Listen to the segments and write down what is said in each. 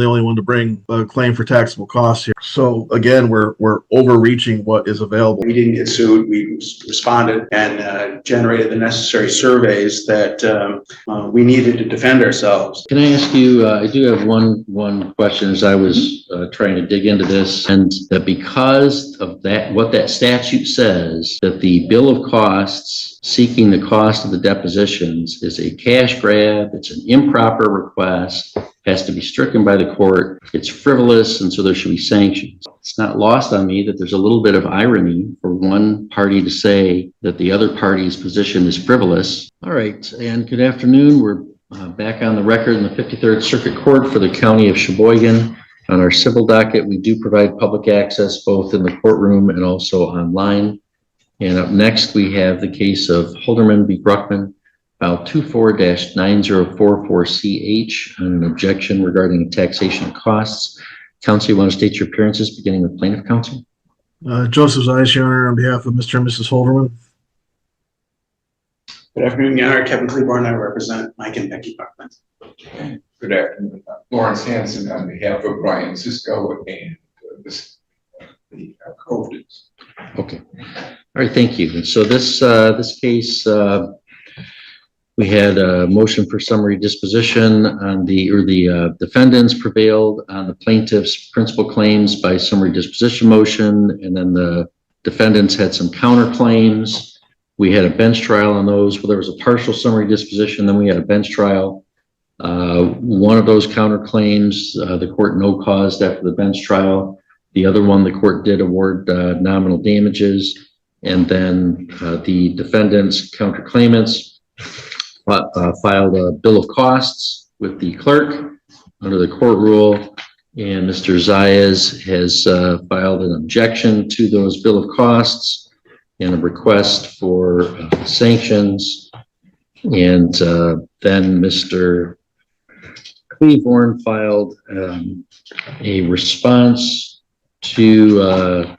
the only one to bring a claim for taxable costs here. So again, we're overreaching what is available. We didn't get sued. We responded and generated the necessary surveys that we needed to defend ourselves. Can I ask you, I do have one question as I was trying to dig into this, and that because of that, what that statute says, that the bill of costs seeking the cost of the depositions is a cash grab, it's an improper request, has to be stricken by the court, it's frivolous, and so there should be sanctions. It's not lost on me that there's a little bit of irony for one party to say that the other party's position is frivolous. All right, and good afternoon. We're back on the record in the 53rd Circuit Court for the County of Sheboygan. On our civil docket, we do provide public access both in the courtroom and also online. And up next, we have the case of Holderman v. Bruckman, file 24-9044CH on an objection regarding taxation costs. Counsel, you want to state your appearances, beginning with plaintiff counsel? Joseph Zeiss, Your Honor, on behalf of Mr. and Mrs. Holderman. Good afternoon, Your Honor. Kevin Cleburne. I represent Mike and Becky Bruckman. Good afternoon. Lawrence Hanson on behalf of Brian Cisco and the co-defendants. Okay. All right, thank you. And so this case, we had a motion for summary disposition on the defendants prevailed on the plaintiff's principal claims by summary disposition motion, and then the defendants had some counterclaims. We had a bench trial on those. Well, there was a partial summary disposition, then we had a bench trial. One of those counterclaims, the court no caused after the bench trial. The other one, the court did award nominal damages, and then the defendants' counterclaimants filed a bill of costs with the clerk under the court rule, and Mr. Zayas has filed an objection to those bill of costs and a request for sanctions. And then Mr. Cleburne filed a response to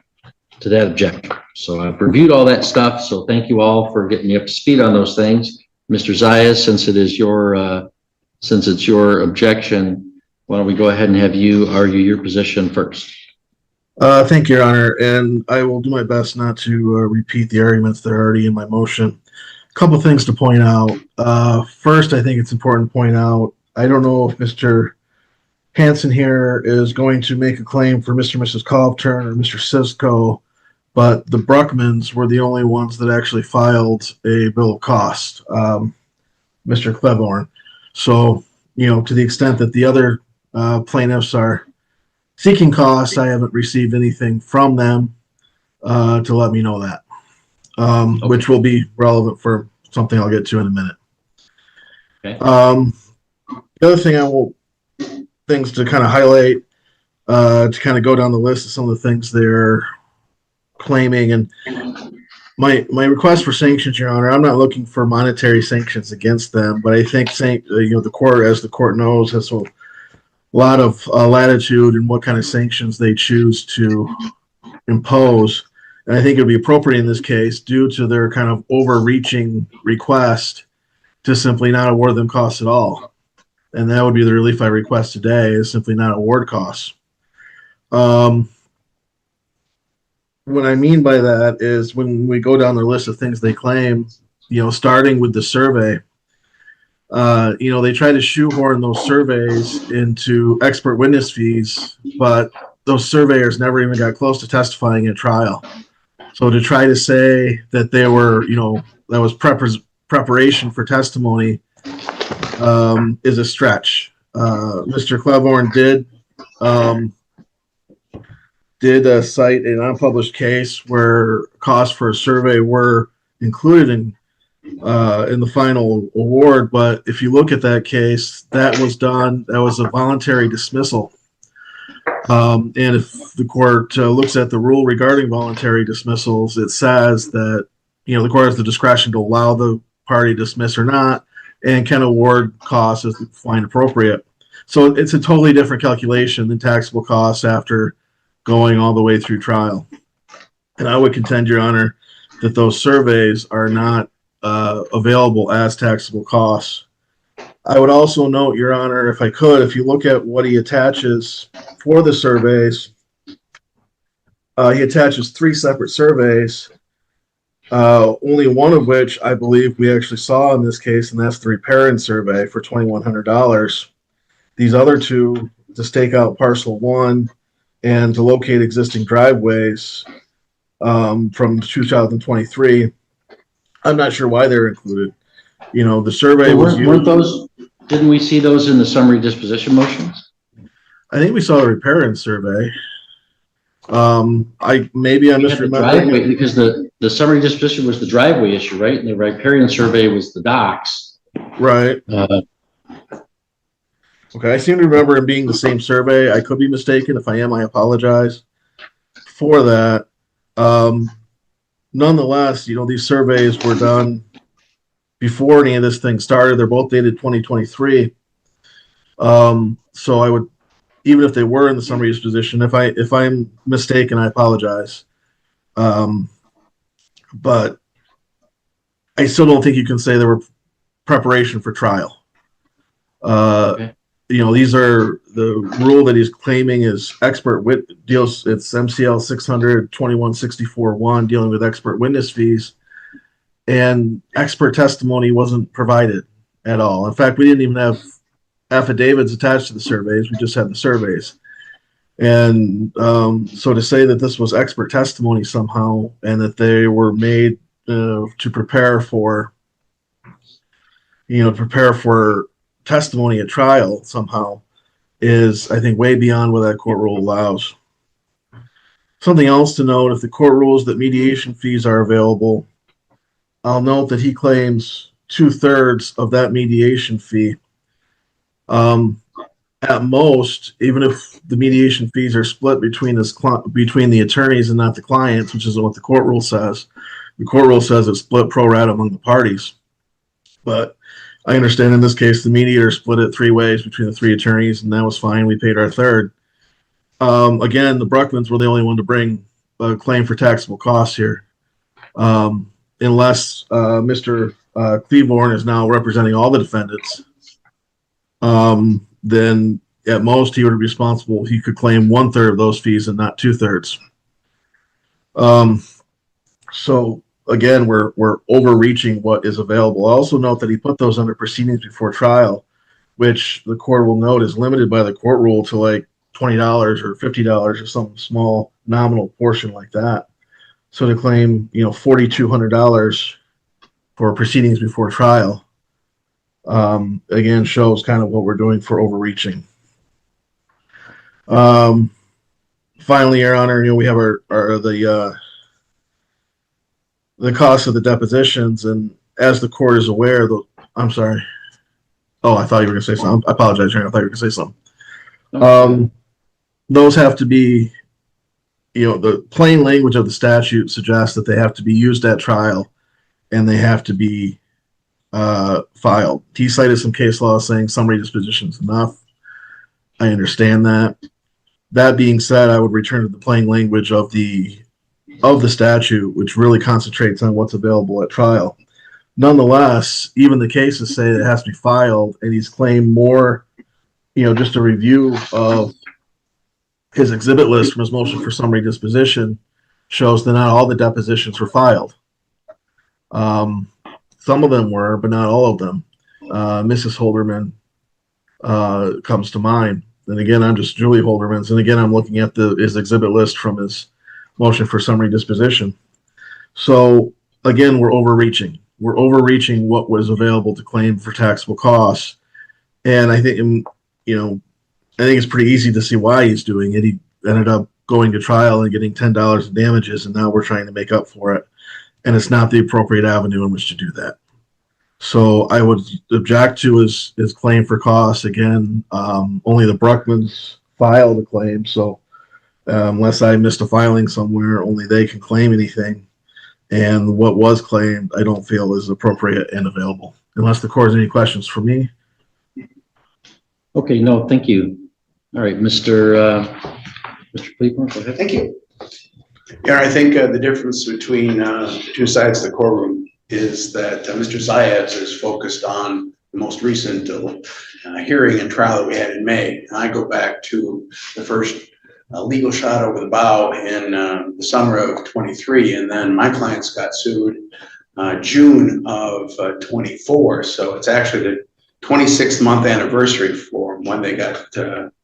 that objection. So I've reviewed all that stuff. So thank you all for getting me up to speed on those things. Mr. Zayas, since it's your objection, why don't we go ahead and have you argue your position first? Thank you, Your Honor, and I will do my best not to repeat the arguments that are already in my motion. A couple things to point out. First, I think it's important to point out, I don't know if Mr. Hanson here is going to make a claim for Mr. and Mrs. Kovturn or Mr. Cisco, but the Bruckmans were the only ones that actually filed a bill of cost, Mr. Cleburne. So, to the extent that the other plaintiffs are seeking costs, I haven't received anything from them to let me know that, which will be relevant for something I'll get to in a minute. Okay. The other thing things to kind of highlight, to kind of go down the list of some of the things they're claiming, and my request for sanctions, Your Honor, I'm not looking for monetary sanctions against them, but I think the court, as the court knows, has a lot of latitude in what kind of sanctions they choose to impose, and I think it would be appropriate in this case, due to their kind of overreaching request, to simply not award them costs at all. And that would be the relief I request today, is simply not award costs. What I mean by that is when we go down the list of things they claim, starting with the survey, they try to shoehorn those surveys into expert witness fees, but those surveyors never even got close to testifying at trial. So to try to say that they were, that was preparation for testimony is a stretch. Mr. Cleburne did cite an unpublished case where costs for a survey were included in the final award, but if you look at that case, that was a voluntary dismissal. And if the court looks at the rule regarding voluntary dismissals, it says that the court has the discretion to allow the party to dismiss or not, and can award costs as they find appropriate. So it's a totally different calculation than taxable costs after going all the way through trial. And I would contend, Your Honor, that those surveys are not available as taxable costs. I would also note, Your Honor, if I could, if you look at what he attaches for the surveys, he attaches 3 separate surveys, only one of which I believe we actually saw in this case, and that's the riparian survey for $2,100. These other 2, to stake out parcel 1 and to locate existing driveways from 2023, I'm not sure why they're included. You know, the survey was weren't those, didn't we see those in the summary disposition motions? I think we saw the riparian survey. I'm misremembering because the summary disposition was the driveway issue, right? And the riparian survey was the docks. Right. Okay, I seem to remember it being the same survey. I could be mistaken. If I am, I apologize for that. Nonetheless, you know, these surveys were done before any of this thing started. They're both dated 2023. So I would, even if they were in the summary disposition, if I'm mistaken, I apologize. But I still don't think you can say they were preparation for trial. Okay. You know, these are the rule that he's claiming is expert deals. It's MCL 600-2164-1 dealing with expert witness fees, and expert testimony wasn't provided at all. In fact, we didn't even have affidavits attached to the surveys. We just had the surveys. And so to say that this was expert testimony somehow and that they were made to prepare for testimony at trial somehow is, I think, way beyond what that court rule allows. Something else to note, if the court rules that mediation fees are available, I'll note that he claims 2/3 of that mediation fee. At most, even if the mediation fees are split between the attorneys and not the clients, which is what the court rule says. The court rule says it's split pro rata among the parties. But I understand in this case, the mediator split it 3 ways between the 3 attorneys, and that was fine. We paid our 1/3. Again, the Bruckmans were the only one to bring a claim for taxable costs here. Unless Mr. Cleveland is now representing all the defendants, then at most he would be responsible. He could claim 1/3 of those fees and not 2/3. So again, we're overreaching what is available. I also note that he put those under proceedings before trial, which the court will note is limited by the court rule to like $20 or $50 or some small nominal portion like that. So to claim, you know, $4,200 for proceedings before trial, again, shows kind of what we're doing for overreaching. Finally, Your Honor, you know, we have the cost of the depositions, and as the court is aware, I'm sorry. Oh, I thought you were going to say something. I apologize, Your Honor. I thought you were going to say something. Those have to be, you know, the plain language of the statute suggests that they have to be used at trial and they have to be filed. He cited some case law saying summary disposition is enough. I understand that. That being said, I would return to the plain language of the statute, which really concentrates on what's available at trial. Nonetheless, even the cases say that it has to be filed, and he's claimed more, you know, just a review of his exhibit list from his motion for summary disposition shows that not all the depositions were filed. Some of them were, but not all of them. Mrs. Holderman comes to mind. And again, I'm just Julie Holdermans. And again, I'm looking at his exhibit list from his motion for summary disposition. So again, we're overreaching. We're overreaching what was available to claim for taxable costs. And I think, you know, I think it's pretty easy to see why he's doing it. He ended up going to trial and getting $10 in damages, and now we're trying to make up for it. And it's not the appropriate avenue in which to do that. So I would object to his claim for costs. Again, only the Bruckmans filed a claim. So unless I missed a filing somewhere, only they can claim anything. And what was claimed, I don't feel is appropriate and available. Unless the court has any questions for me. Okay, no, thank you. All right, Mr. Cleveland, go ahead. Thank you. Yeah, I think the difference between the 2 sides of the courtroom is that Mr. Zayas is focused on most recent hearing and trial that we had in May. And I go back to the first legal shot over the bow in the summer of 23, and then my clients got sued June of 24. So it's actually the 26th month anniversary for when they got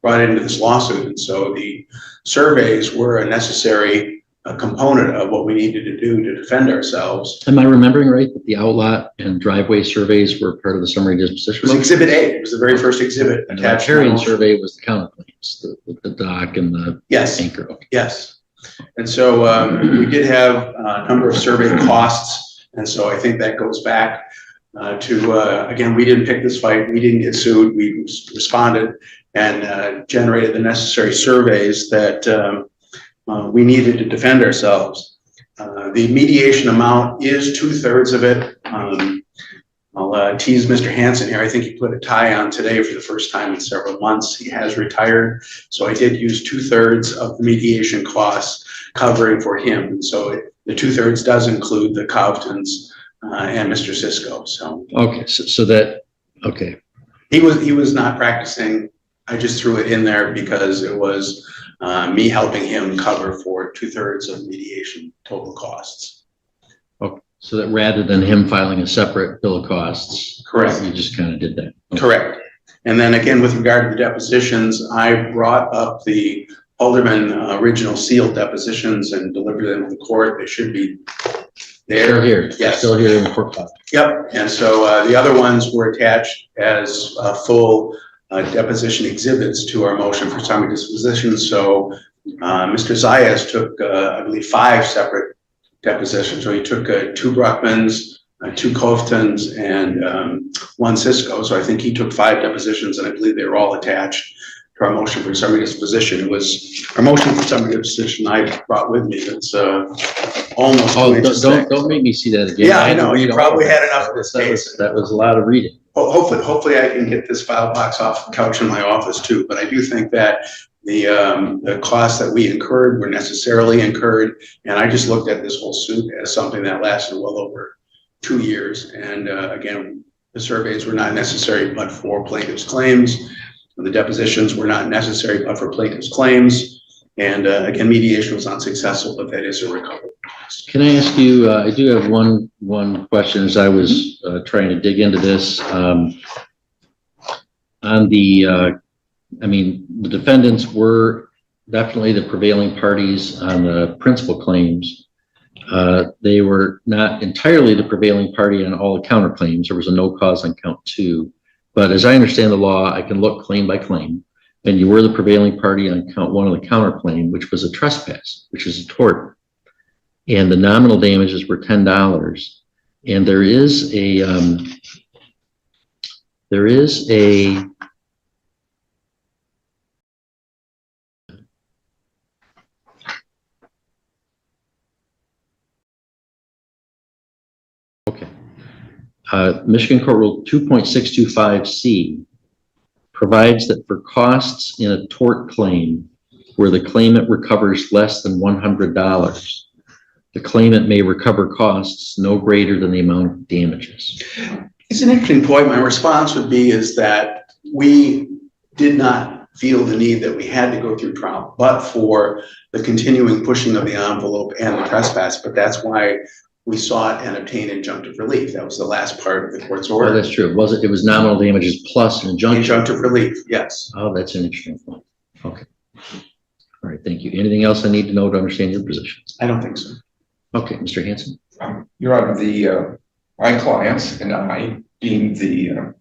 brought into this lawsuit. And so the surveys were a necessary component of what we needed to do to defend ourselves. Am I remembering right that the outlot and driveway surveys were part of the summary disposition? It was Exhibit A. It was the very first exhibit And the attached. riparian survey was the counterclaims, the dock and the Yes. anchor. Okay. Yes. And so we did have a number of survey costs. And so I think that goes back to, again, we didn't pick this fight. We didn't get sued. We responded and generated the necessary surveys that we needed to defend ourselves. The mediation amount is 2/3 of it. I'll tease Mr. Hansen here. I think he put a tie on today for the first time in several months. He has retired. So I did use 2/3 of the mediation costs covering for him. And so the 2/3 does include the Covtons and Mr. Cisco. So Okay, so that, okay. he was not practicing. I just threw it in there because it was me helping him cover for 2/3 of mediation total costs. Okay, so that rather than him filing a separate bill of costs. Correct. You just kind of did that. Okay. Correct. And then again, with regard to the depositions, I brought up the Holderman original sealed depositions and delivered them to the court. They should be there. Still here. Yes. Still here in the court file. Yep. And so the other ones were attached as full deposition exhibits to our motion for summary disposition. So Mr. Zayas took, I believe, 5 separate depositions. So he took 2 Bruckmans, 2 Coftons, and 1 Cisco. So I think he took 5 depositions, and I believe they were all attached to our motion for summary disposition. It was our motion for summary disposition I brought with me. That's almost 2 inches thick. Don't make me see that again. Yeah, I know. You probably had enough of this case. That was a lot of reading. Hopefully I can get this file box off the couch in my office too, but I do think that the costs that we incurred were necessarily incurred. And I just looked at this whole suit as something that lasted well over 2 years. And again, the surveys were not necessary but for plaintiff's claims. The depositions were not necessary but for plaintiff's claims. And again, mediation was unsuccessful, but that is a recovery. Can I ask you, I do have one question as I was trying to dig into this. On the, I mean, the defendants were definitely the prevailing parties on the principal claims. They were not entirely the prevailing party on all the counterclaims. There was a no cause on count 2. But as I understand the law, I can look claim by claim. And you were the prevailing party on count 1 of the counterclaim, which was a trespass, which is a tort. And the nominal damages were $10. And there is a okay. Michigan Court Rule 2.625C provides that for costs in a tort claim where the claimant recovers less than $100, the claimant may recover costs no greater than the amount of damages. It's an interesting point. My response would be is that we did not feel the need that we had to go through trial, but for the continuing pushing of the envelope and the trespass. But that's why we sought and obtained injunctive relief. That was the last part of the court's order. Oh, that's true. It was nominal damages plus an injunction. Injunctive relief, yes. Oh, that's an interesting point. Okay. All right, thank you. Anything else I need to know to understand your position? I don't think so. Okay, Mr. Hansen. Your Honor, my clients and I deemed the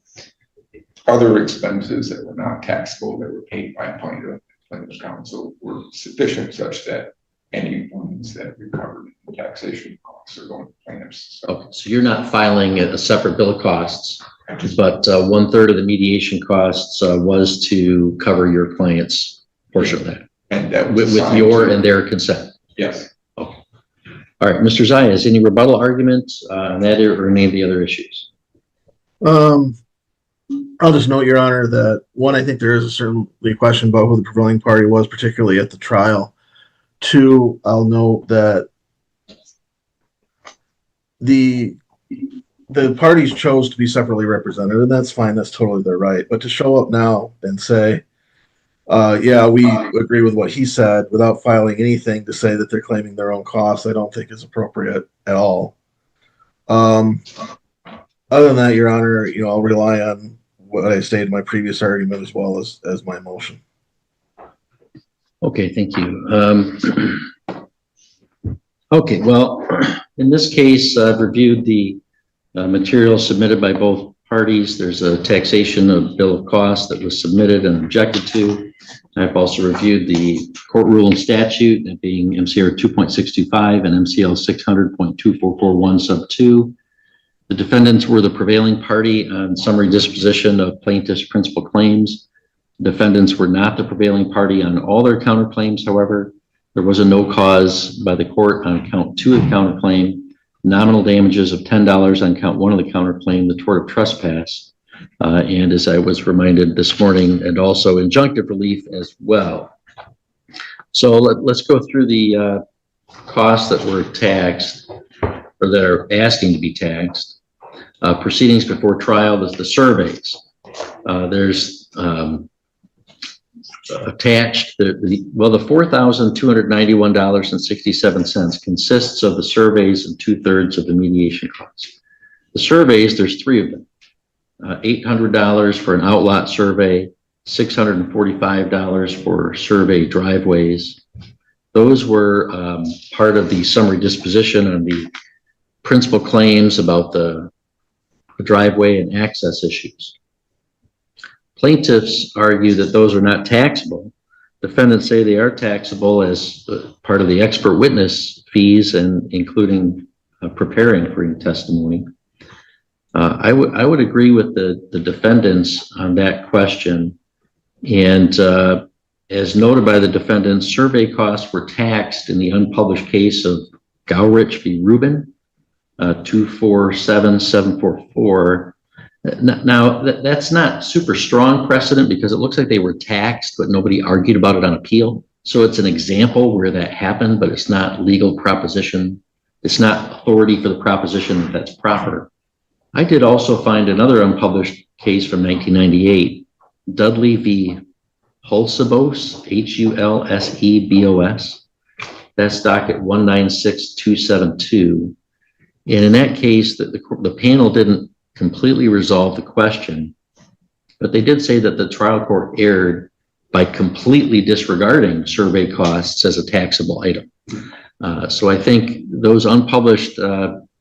other expenses that were not taxable that were paid by plaintiff's counsel were sufficient such that any ones that recovered in taxation costs are going to plaintiffs. So, Okay, so you're not filing a separate bill of costs, but 1/3 of the mediation costs was to cover your client's portion of that. And that was With your and their consent. yes. Okay. All right, Mr. Zayas, any rebuttal arguments on that or any of the other issues? I'll just note, Your Honor, that 1, I think there is certainly a question about who the prevailing party was, particularly at the trial. 2, I'll note that the the parties chose to be separately represented, and that's fine. That's totally their right. But to show up now and say, yeah, we agree with what he said without filing anything to say that they're claiming their own costs, I don't think is appropriate at all. Other than that, Your Honor, I'll rely on what I stated in my previous argument as well as my motion. Okay, thank you. Okay, well, in this case, I've reviewed the material submitted by both parties. There's a taxation of bill of costs that was submitted and objected to. I've also reviewed the court rule and statute, that being MCR 2.625 and MCL 600.2441 sub 2. The defendants were the prevailing party on summary disposition of plaintiff's principal claims. Defendants were not the prevailing party on all their counterclaims. However, there was a no cause by the court on count 2 of counterclaim, nominal damages of $10 on count 1 of the counterclaim, the tort of trespass, and as I was reminded this morning, and also injunctive relief as well. So let's go through the costs that were taxed, or that are asking to be taxed. Proceedings before trial is the surveys. There's attached the $4,291.67 consists of the surveys and 2/3 of the mediation costs. The surveys, there's 3 of them. $800 for an outlot survey, $645 for survey driveways. Those were part of the summary disposition on the principal claims about the driveway and access issues. Plaintiffs argue that those are not taxable. Defendants say they are taxable as part of the expert witness fees and including preparing for testimony. I would agree with the defendants on that question. And as noted by the defendants, survey costs were taxed in the unpublished case of Gowrich v. Rubin, 247744. Now, that's not super strong precedent because it looks like they were taxed, but nobody argued about it on appeal. So it's an example where that happened, but it's not legal proposition. It's not authority for the proposition that that's proper. I did also find another unpublished case from 1998, Dudley v. Hulsebos, Hulsebos. That's docket 196272. And in that case, the panel didn't completely resolve the question, but they did say that the trial court erred by completely disregarding survey costs as a taxable item. So I think those unpublished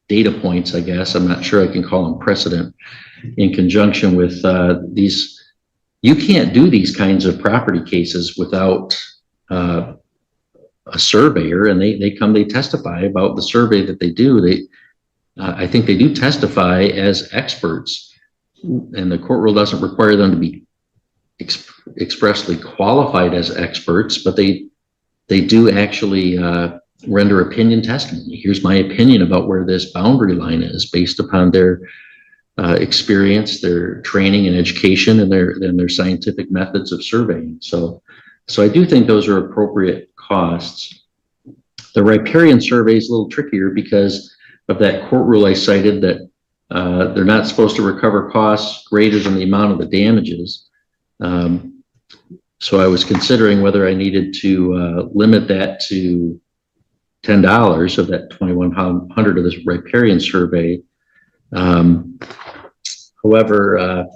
data points, I guess, I'm not sure I can call them precedent, in conjunction with these. You can't do these kinds of property cases without a surveyor, and they testify about the survey that they do. I think they do testify as experts, and the court rule doesn't require them to be expressly qualified as experts, but they do actually render opinion testimony. Here's my opinion about where this boundary line is based upon their experience, their training and education, and their scientific methods of surveying. So I do think those are appropriate costs. The riparian survey is a little trickier because of that court rule I cited that they're not supposed to recover costs greater than the amount of the damages. So I was considering whether I needed to limit that to $10 of that $2,100 of this riparian survey. However,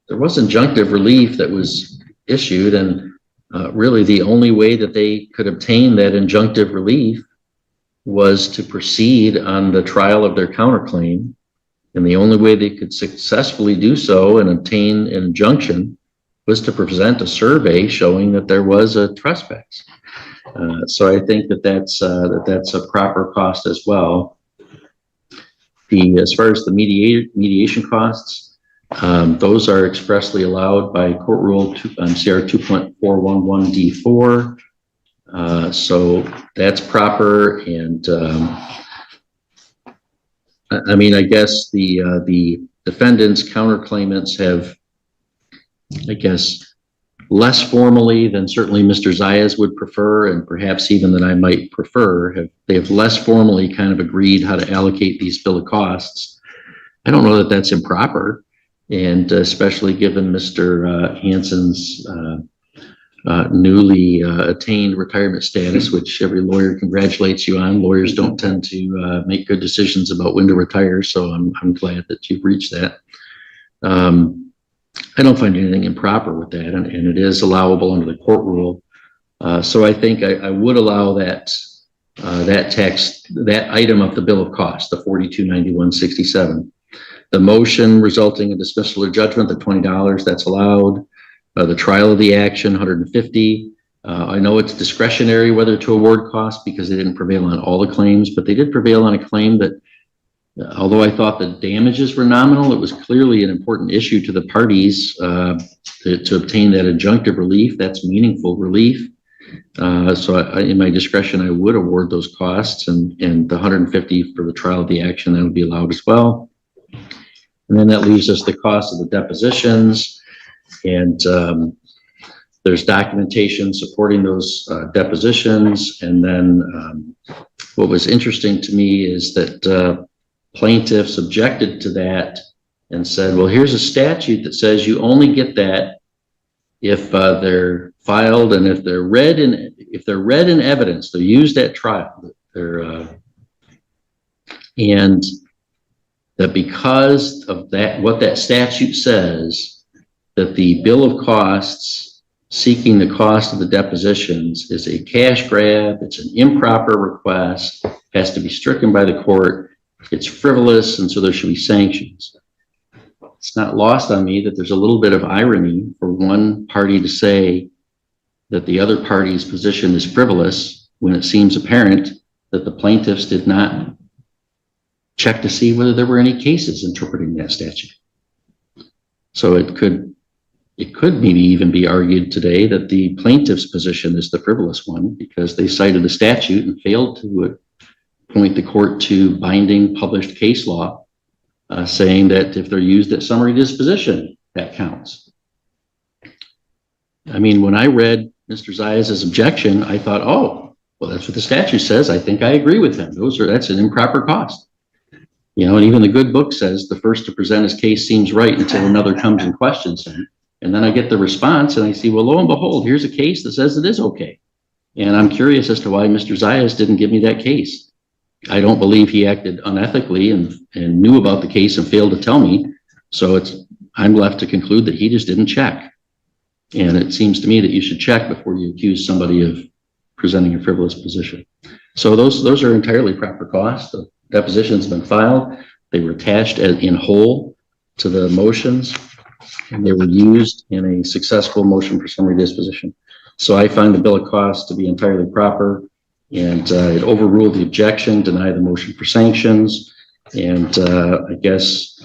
there was injunctive relief that was issued, and really the only way that they could obtain that injunctive relief was to proceed on the trial of their counterclaim. And the only way they could successfully do so and obtain an injunction was to present a survey showing that there was a trespass. So I think that's a proper cost as well. As far as the mediation costs, those are expressly allowed by Court Rule CR 2.411D4. So that's proper, and I mean, I guess the defendants, counterclaimants have, I guess, less formally than certainly Mr. Zayas would prefer, and perhaps even than I might prefer, they have less formally kind of agreed how to allocate these bill of costs. I don't know that that's improper. And especially given Mr. Hansen's newly attained retirement status, which every lawyer congratulates you on. Lawyers don't tend to make good decisions about when to retire, so I'm glad that you've reached that. I don't find anything improper with that, and it is allowable under the court rule. So I think I would allow that that item of the bill of cost, the $42.91.67. The motion resulting in dismissal or judgment, the $20, that's allowed. The trial of the action, $150. I know it's discretionary whether to award costs because they didn't prevail on all the claims, but they did prevail on a claim that, although I thought the damages were nominal, it was clearly an important issue to the parties to obtain that injunctive relief. That's meaningful relief. So in my discretion, I would award those costs, and the $150 for the trial of the action, that would be allowed as well. And then that leaves us the cost of the depositions, and there's documentation supporting those depositions. And then what was interesting to me is that plaintiffs objected to that and said, well, here's a statute that says you only get that if they're filed and if they're read in evidence, they're used at trial. And that because of that, what that statute says, that the bill of costs seeking the cost of the depositions is a cash grab, it's an improper request, has to be stricken by the court, it's frivolous, and so there should be sanctions. It's not lost on me that there's a little bit of irony for one party to say that the other party's position is frivolous when it seems apparent that the plaintiffs did not check to see whether there were any cases interpreting that statute. So it could maybe even be argued today that the plaintiff's position is the frivolous one because they cited the statute and failed to point the court to binding published case law saying that if they're used at summary disposition, that counts. I mean, when I read Mr. Zayas' objection, I thought, oh, well, that's what the statute says. I think I agree with him. That's an improper cost. You know, and even the good book says the first to present his case seems right until another comes and questions him. And then I get the response and I see, well, lo and behold, here's a case that says it is okay. And I'm curious as to why Mr. Zayas didn't give me that case. I don't believe he acted unethically and knew about the case and failed to tell me. So I'm left to conclude that he just didn't check. And it seems to me that you should check before you accuse somebody of presenting a frivolous position. So those are entirely proper costs. The deposition's been filed. They were attached in whole to the motions, and they were used in a successful motion for summary disposition. So I find the bill of costs to be entirely proper, and it overruled the objection, denied the motion for sanctions. And I guess,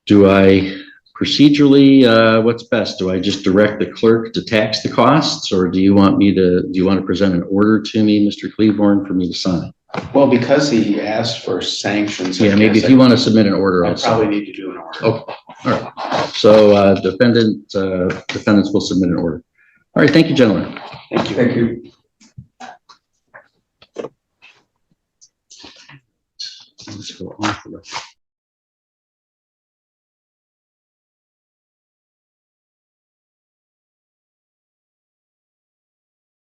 do I procedurally, what's best? Do I just direct the clerk to tax the costs, or do you want to present an order to me, Mr. Cleveborn, for me to sign? Well, because he asked for sanctions. Yeah, maybe if you want to submit an order, I'll probably need to do an order. Okay, all right. So defendants will submit an order. All right, thank you, gentlemen. Thank you. Thank you. Let's go off the record.